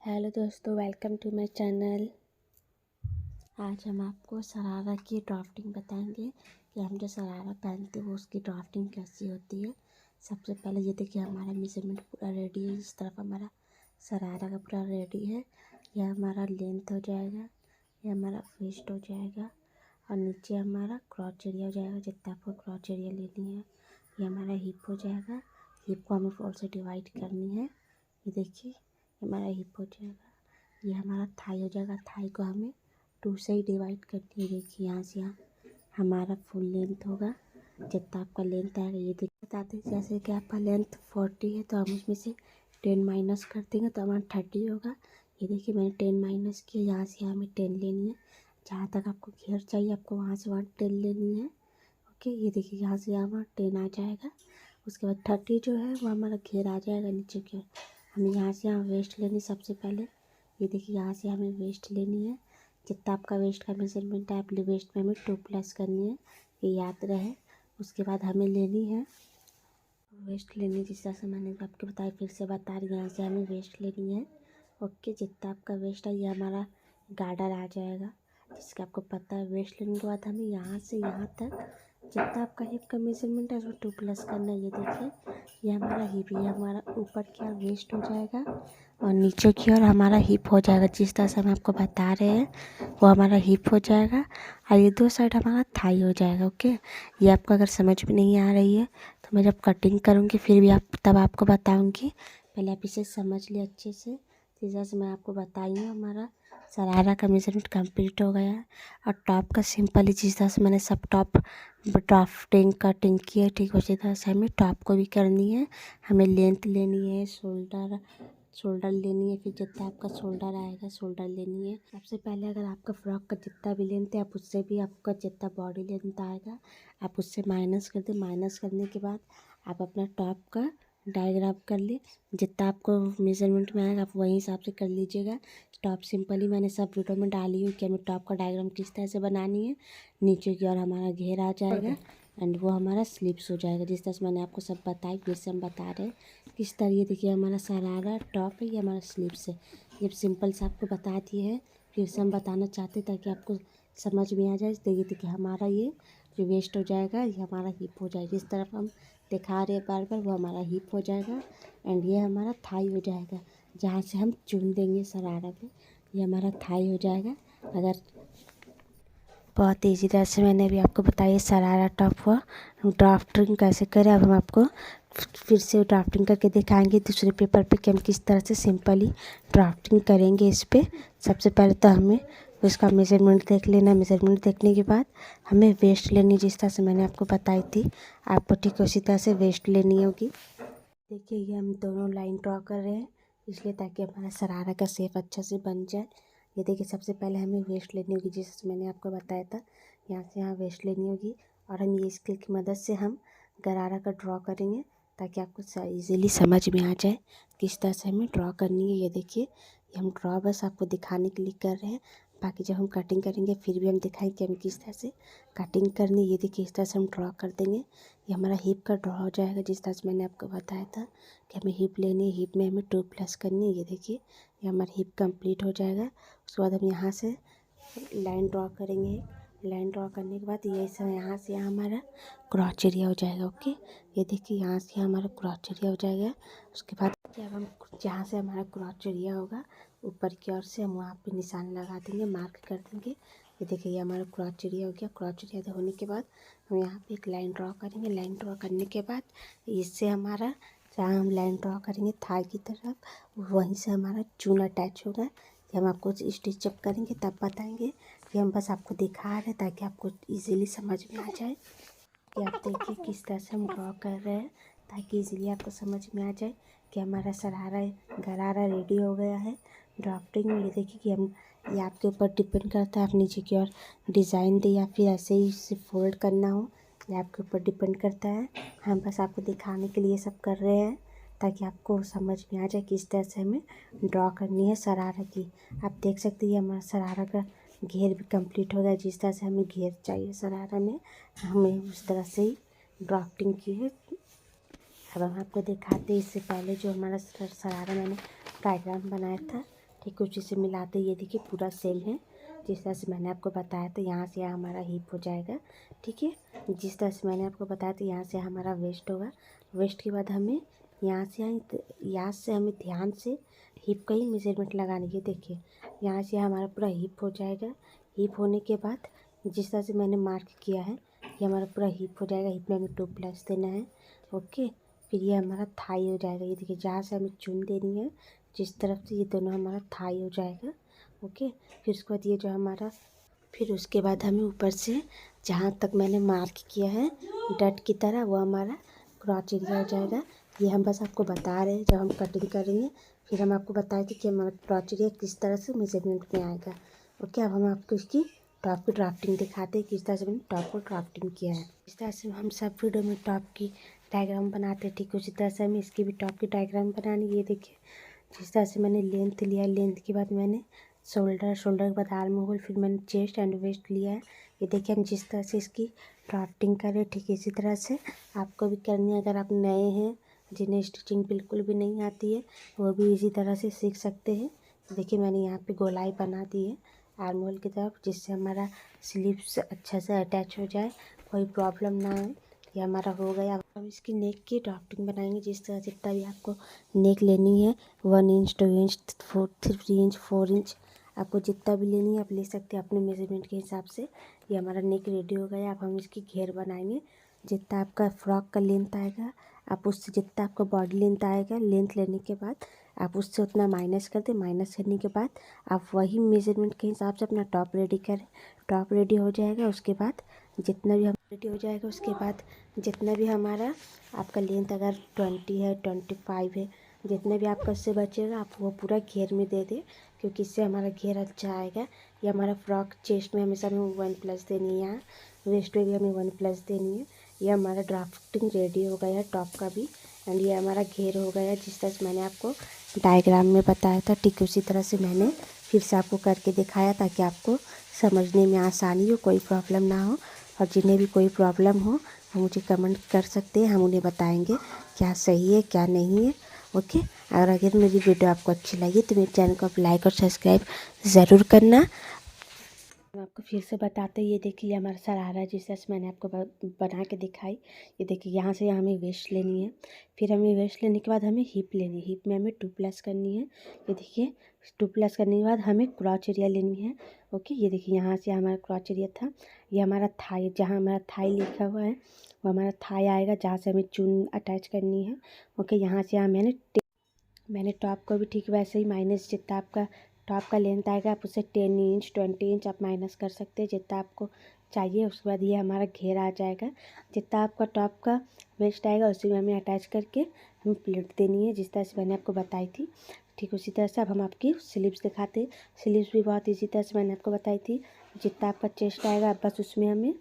Hello दोस्तों, welcome to my channel. आज हम आपको शरारा की ड्राफ्टिंग बताएंगे कि हम जो शरारा पहनते हैं वो उसकी ड्राफ्टिंग कैसी होती है। सबसे पहले ये देखिए, हमारा मेजरमेंट पूरा रेडी है। इस तरफ हमारा शरारा का पूरा रेडी है। यह हमारा लेंथ हो जाएगा, यह हमारा वेस्ट हो जाएगा और नीचे हमारा क्रॉच एरिया हो जाएगा। जितना आपको क्रॉच एरिया लेनी है, ये हमारा हिप हो जाएगा। हिप को हमें 4 से डिवाइड करनी है। ये देखिए, हमारा हिप हो जाएगा। ये हमारा थाई हो जाएगा। थाई को हमें 2 से ही डिवाइड करनी है। देखिए, यहाँ से यहाँ हमारा फुल लेंथ होगा। जितना आपका लेंथ आएगा, ये देख बताते हैं। जैसे कि आपका लेंथ 40 है तो हम उसमें से 10 माइनस कर देंगे तो हमारा 30 होगा। ये देखिए, मैंने 10 माइनस किया। यहाँ से हमें 10 लेनी है। जहाँ तक आपको घेर चाहिए, आपको वहाँ से वहाँ 10 लेनी है। ओके, ये देखिए, यहाँ से यहाँ 10 आ जाएगा। उसके बाद 30 जो है वो हमारा घेर आ जाएगा नीचे की ओर। हमें यहाँ से यहाँ वेस्ट लेनी सबसे पहले। ये देखिए, यहाँ से हमें वेस्ट लेनी है। जितना आपका वेस्ट का मेजरमेंट है, अपने वेस्ट में हमें 2 प्लस करनी है, ये याद रहे। उसके बाद हमें लेनी है वेस्ट लेनी, जिस तरह से मैंने आपको बताया, फिर से बता रही हूँ। यहाँ से हमें वेस्ट लेनी है। ओके, जितना आपका वेस्ट है ये हमारा गार्डर आ जाएगा, जिसका आपको पता है। वेस्ट लेने के बाद हमें यहाँ से यहाँ तक जितना आपका हिप का मेजरमेंट है उसको 2 प्लस करना है। ये देखिए, ये हमारा हिप, ये हमारा ऊपर की ओर वेस्ट हो जाएगा और नीचे की ओर हमारा हिप हो जाएगा। जिस तरह से हम आपको बता रहे हैं वो हमारा हिप हो जाएगा और ये 2 साइड हमारा थाई हो जाएगा। ओके, ये आपको अगर समझ में नहीं आ रही है तो मैं जब कटिंग करूँगी फिर भी तब आपको बताऊँगी। पहले आप इसे समझ लिए अच्छे से। जिस तरह से मैं आपको बताई हूँ, हमारा शरारा का मेजरमेंट कंप्लीट हो गया है। और टॉप का सिंपल ही, जिस तरह से मैंने सब टॉप ड्राफ्टिंग कटिंग की है, ठीक उसी तरह से हमें टॉप को भी करनी है। हमें लेंथ लेनी है, शोल्डर लेनी है। फिर जितना आपका शोल्डर आएगा, शोल्डर लेनी है। सबसे पहले अगर आपका फ्रॉक का जितना भी लेंथ है, आप उससे भी आपका जितना बॉडी लेंथ आएगा आप उससे माइनस कर दें। माइनस करने के बाद आप अपना टॉप का डायग्राम कर ले। जितना आपको मेजरमेंट में आएगा आप वही हिसाब से कर लीजिएगा। टॉप सिंपल ही मैंने सब वीडियो में डाली हूँ कि हमें टॉप का डायग्राम किस तरह से बनानी है। नीचे की ओर हमारा घेर आ जाएगा एंड वो हमारा स्लीव्स हो जाएगा। जिस तरह से मैंने आपको सब बताई, फिर से हम बता रहे हैं किस तरह। ये देखिए, हमारा शरारा टॉप है, ये हमारा स्लीव्स है। ये सिंपल से आपको बता दिए हैं, फिर से हम बताना चाहते हैं ताकि आपको समझ में आ जाए। तो ये देखिए, हमारा ये जो वेस्ट हो जाएगा ये हमारा हिप हो जाएगा। जिस तरफ हम दिखा रहे हैं बार बार वो हमारा हिप हो जाएगा एंड ये हमारा थाई हो जाएगा। जहाँ से हम चुन देंगे शरारा पे, ये हमारा थाई हो जाएगा। अगर बहुत ईजी तरह से मैंने भी आपको बताया शरारा टॉप हुआ। हम ड्राफ्टिंग कैसे करें अब हम आपको फिर से ड्राफ्टिंग करके दिखाएंगे दूसरे पेपर पे कि हम किस तरह से सिंपली ड्राफ्टिंग करेंगे इस पे। सबसे पहले तो हमें उसका मेजरमेंट देख लेना। मेजरमेंट देखने के बाद हमें वेस्ट लेनी, जिस तरह से मैंने आपको बताई थी, आपको ठीक उसी तरह से वेस्ट लेनी होगी। देखिए, ये हम दोनों लाइन ड्रॉ कर रहे हैं इसलिए ताकि हमारा शरारा का शेप अच्छा से बन जाए। ये देखिए, सबसे पहले हमें वेस्ट लेनी होगी, जैसे मैंने आपको बताया था। यहाँ से यहाँ वेस्ट लेनी होगी और हम ये स्केल की मदद से हम गरारा का ड्रॉ करेंगे ताकि आपको ईज़िली समझ में आ जाए किस तरह से हमें ड्रॉ करनी है। ये देखिए, ये हम ड्रॉ बस आपको दिखाने के लिए कर रहे हैं। बाकी जब हम कटिंग करेंगे फिर भी हम दिखाएंगे कि हमें किस तरह से कटिंग करनी है। ये देखिए, इस तरह से हम ड्रॉ कर देंगे। ये हमारा हिप का ड्रॉ हो जाएगा, जिस तरह से मैंने आपको बताया था कि हमें हिप लेनी है। हिप में हमें 2 प्लस करनी है। ये देखिए, ये हमारा हिप कंप्लीट हो जाएगा। उसके बाद हम यहाँ से लाइन ड्रॉ करेंगे। लाइन ड्रॉ करने के बाद ये सब यहाँ से यहाँ हमारा क्रॉच एरिया हो जाएगा। ओके, ये देखिए, यहाँ से हमारा क्रॉच एरिया हो जाएगा। उसके बाद जब हम जहाँ से हमारा क्रॉच एरिया होगा ऊपर की ओर से हम वहाँ पे निशान लगा देंगे, मार्क कर देंगे। ये देखिए, ये हमारा क्रॉच एरिया हो गया। क्रॉच एरिया होने के बाद हम यहाँ पे एक लाइन ड्रॉ करेंगे। लाइन ड्रॉ करने के बाद इससे हमारा जहाँ हम लाइन ड्रॉ करेंगे थाई की तरफ, वहीं से हमारा चून अटैच होगा। ये हम आपको स्टिच अप करेंगे तब बताएंगे। ये हम बस आपको दिखा रहे हैं ताकि आपको इजीली समझ में आ जाए। कि आप देखिए किस तरह से हम ड्रॉ कर रहे हैं ताकि इजीली आपको समझ में आ जाए कि हमारा गरारा रेडी हो गया है ड्राफ्टिंग में। ये देखिए कि हम, ये आपके ऊपर डिपेंड करता है, आप नीचे की ओर डिज़ाइन दे या फिर ऐसे ही इसे फोल्ड करना हो, ये आपके ऊपर डिपेंड करता है। हम बस आपको दिखाने के लिए सब कर रहे हैं ताकि आपको समझ में आ जाए किस तरह से हमें ड्रॉ करनी है शरारा की। आप देख सकते हैं हमारा शरारा का घेर भी कंप्लीट हो गया। जिस तरह से हमें घेर चाहिए शरारा में, हमें उस तरह से ही ड्राफ्टिंग की है। अब हम आपको दिखाते हैं इससे पहले जो हमारा शरारा मैंने डायग्राम बनाया था, ठीक उसी से मिलाते ये देखिए पूरा सेम है जिस तरह से मैंने आपको बताया था। यहाँ से यहाँ हमारा हिप हो जाएगा, ठीक है। जिस तरह से मैंने आपको बताया था यहाँ से हमारा वेस्ट होगा। वेस्ट के बाद हमें यहाँ से हमें ध्यान से हिप का ही मेजरमेंट लगानी है। देखिए यहाँ से हमारा पूरा हिप हो जाएगा। हिप होने के बाद जिस तरह से मैंने मार्क किया है ये हमारा पूरा हिप हो जाएगा। हिप में हमें 2 प्लस देना है, ओके। फिर ये हमारा थाई हो जाएगा। ये देखिए जहाँ से हमें चुन देनी है जिस तरफ से, ये दोनों हमारा थाई हो जाएगा, ओके। फिर उसके बाद ये जो हमारा, फिर उसके बाद हमें ऊपर से जहाँ तक मैंने मार्क किया है डट की तरह वो हमारा क्रॉच एरिया हो जाएगा। ये हम बस आपको बता रहे हैं, जब हम कटिंग करेंगे फिर हम आपको बताएंगे कि हमारा क्रॉच एरिया किस तरह से मेजरमेंट में आएगा, ओके। अब हम आपको इसकी टॉप की ड्राफ्टिंग दिखाते हैं किस तरह से मैंने टॉप को ड्राफ्टिंग किया है। इस तरह से हम सब वीडियो में टॉप की डायग्राम बनाते हैं, ठीक उसी तरह से हमें इसकी भी टॉप की डायग्राम बनानी है। ये देखिए जिस तरह से मैंने लेंथ लिया, लेंथ के बाद मैंने शोल्डर के बाद आर्म होल, फिर मैंने चेस्ट एंड वेस्ट लिया है। ये देखिए हम जिस तरह से इसकी ड्राफ्टिंग करें ठीक इसी तरह से आपको भी करनी है। अगर आप नए हैं जिन्हें स्टिचिंग बिल्कुल भी नहीं आती है वो भी इसी तरह से सीख सकते हैं। देखिए मैंने यहाँ पे गोलाई बना दी है आर्म होल की तरफ, जिससे हमारा स्लीव्स अच्छा से अटैच हो जाए, कोई प्रॉब्लम ना आए। ये हमारा हो गया। हम इसकी नेक की ड्राफ्टिंग बनाएंगे जिस तरह जितना भी आपको नेक लेनी है 1 इंच 2 इंच 3 इंच 4 इंच आपको जितना भी लेनी है आप ले सकते हैं अपने मेजरमेंट के हिसाब से। ये हमारा नेक रेडी हो गया। अब हम इसकी घेर बनाएंगे। जितना आपका फ्रॉक का लेंथ आएगा आप उससे, जितना आपका बॉडी लेंथ आएगा, लेंथ लेने के बाद आप उससे उतना माइनस कर दें। माइनस करने के बाद आप वही मेजरमेंट के हिसाब से अपना टॉप रेडी करें। टॉप रेडी हो जाएगा उसके बाद जितना भी हम रेडी हो जाएगा उसके बाद जितना भी हमारा आपका लेंथ अगर 20 है 25 है जितना भी आपका उससे बचेगा आप वो पूरा घेर में दे दें, क्योंकि इससे हमारा घेर अच्छा आएगा। ये हमारा फ्रॉक चेस्ट में हमेशा हमें 1 प्लस देनी है, यहाँ वेस्ट में भी हमें 1 प्लस देनी है। ये हमारा ड्राफ्टिंग रेडी हो गया है टॉप का भी, एंड ये हमारा घेर हो गया जिस तरह से मैंने आपको डायग्राम में बताया था ठीक उसी तरह से मैंने फिर से आपको करके दिखाया ताकि आपको समझने में आसानी हो, कोई प्रॉब्लम ना हो। और जिन्हें भी कोई प्रॉब्लम हो वो मुझे कमेंट कर सकते हैं, हम उन्हें बताएंगे क्या सही है क्या नहीं है, ओके। और अगर मेरी वीडियो आपको अच्छी लगी तो मेरे चैनल को आप लाइक और सब्सक्राइब ज़रूर करना। हम आपको फिर से बताते हैं। ये देखिए ये हमारा शरारा है जिस तरह से मैंने आपको बना के दिखाई। ये देखिए यहाँ से यहाँ हमें वेस्ट लेनी है, फिर हमें वेस्ट लेने के बाद हमें हिप लेनी है। हिप में हमें 2 प्लस करनी है। ये देखिए 2 प्लस करने के बाद हमें क्रॉच एरिया लेनी है, ओके। ये देखिए यहाँ से हमारा क्रॉच एरिया था, ये हमारा थाई, जहाँ हमारा थाई लिखा हुआ है वो हमारा थाई आएगा जहाँ से हमें चून अटैच करनी है, ओके। यहाँ से यहाँ मैंने टॉप को भी ठीक वैसे ही माइनस जितना आपका टॉप का लेंथ आएगा आप उसे 10 इंच 20 इंच आप माइनस कर सकते हैं जितना आपको चाहिए। उसके बाद ये हमारा घेर आ जाएगा। जितना आपका टॉप का वेस्ट आएगा उसी में हमें अटैच करके हमें प्लेट देनी है जिस तरह से मैंने आपको बताई थी। ठीक उसी तरह से अब हम आपकी स्लीव्स दिखाते हैं। स्लीव्स भी बहुत इसी तरह से मैंने आपको बताई थी। जितना आपका चेस्ट आएगा बस उसमें हमें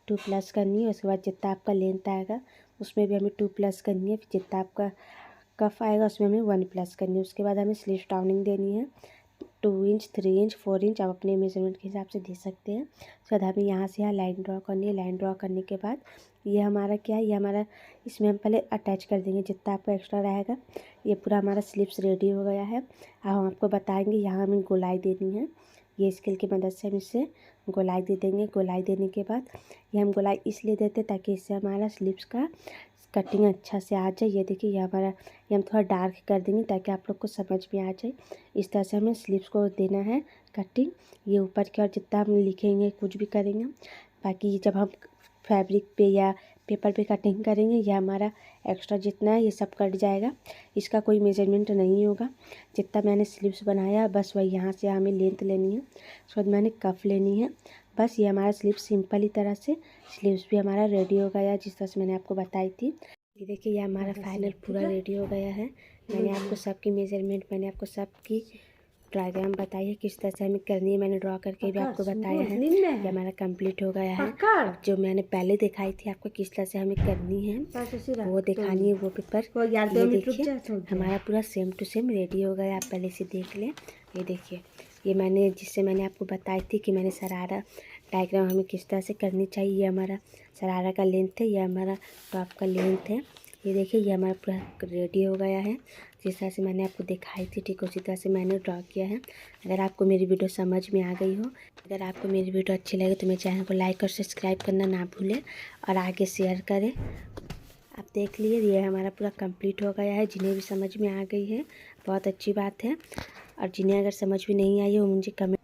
2 प्लस करनी है। उसके बाद जितना आपका लेंथ आएगा उसमें भी हमें 2 प्लस करनी है। फिर जितना आपका कफ आएगा उसमें हमें 1 प्लस करनी है। उसके बाद हमें स्लीव डाउनिंग देनी है 2 इंच 3 इंच 4 इंच आप अपने मेजरमेंट के हिसाब से दे सकते हैं। उसके बाद हमें यहाँ से यहाँ लाइन ड्रॉ करनी है। लाइन ड्रॉ करने के बाद ये हमारा क्या है, ये हमारा इसमें हम पहले अटैच कर देंगे जितना आपका एक्स्ट्रा रहेगा। ये पूरा हमारा स्लीव्स रेडी हो गया है। अब हम आपको बताएंगे यहाँ हमें गोलाई देनी है। ये स्केल की मदद से हम इससे गोलाई दे देंगे। गोलाई देने के बाद ये हम गोलाई इसलिए देते ताकि इससे हमारा स्लीव्स का कटिंग अच्छा से आ जाए। ये देखिए ये हम थोड़ा डार्क कर देंगे ताकि आप लोग को समझ में आ जाए। इस तरह से हमें स्लीव्स को देना है कटिंग। ये ऊपर की और जितना हम लिखेंगे कुछ भी करेंगे, बाकी जब हम फैब्रिक पे या पेपर पे कटिंग करेंगे ये हमारा एक्स्ट्रा जितना है ये सब कट जाएगा। इसका कोई मेजरमेंट नहीं होगा। जितना मैंने स्लीव्स बनाया बस वही यहाँ से हमें लेंथ लेनी है। उसके बाद मैंने कफ लेनी है। बस ये हमारा स्लीव सिंपल ही तरह से स्लीव्स भी हमारा रेडी हो गया जिस तरह से मैंने आपको बताई थी। ये देखिए ये हमारा फाइनल पूरा रेडी हो गया है। मैंने आपको सबकी मेजरमेंट, मैंने आपको सबकी डायग्राम बताई है किस तरह से हमें करनी है। मैंने ड्रॉ करके भी आपको बताया है। ये हमारा कंप्लीट हो गया है। अब जो मैंने पहले दिखाई थी आपको किस तरह से हमें करनी है वो दिखानी है वो पेपर। ये देखिए हमारा पूरा सेम टू सेम रेडी हो गया। आप पहले से देख लें। ये देखिए ये मैंने जिससे मैंने आपको बताई थी कि मैंने शरारा डायग्राम हमें किस तरह से करनी चाहिए। ये हमारा शरारा का लेंथ है, ये हमारा टॉप का लेंथ है। ये देखिए ये हमारा पूरा रेडी हो गया है। जिस तरह से मैंने आपको दिखाई थी ठीक उसी तरह से मैंने ड्रॉ किया है। अगर आपको मेरी वीडियो समझ में आ गई हो, अगर आपको मेरी वीडियो अच्छी लगे तो मेरे चैनल को लाइक और सब्सक्राइब करना ना भूलें और आगे शेयर करें। आप देख लिए ये हमारा पूरा कंप्लीट हो गया है। जिन्हें भी समझ में आ गई है बहुत अच्छी बात है, और जिन्हें अगर समझ में नहीं आई है वो मुझे कमेंट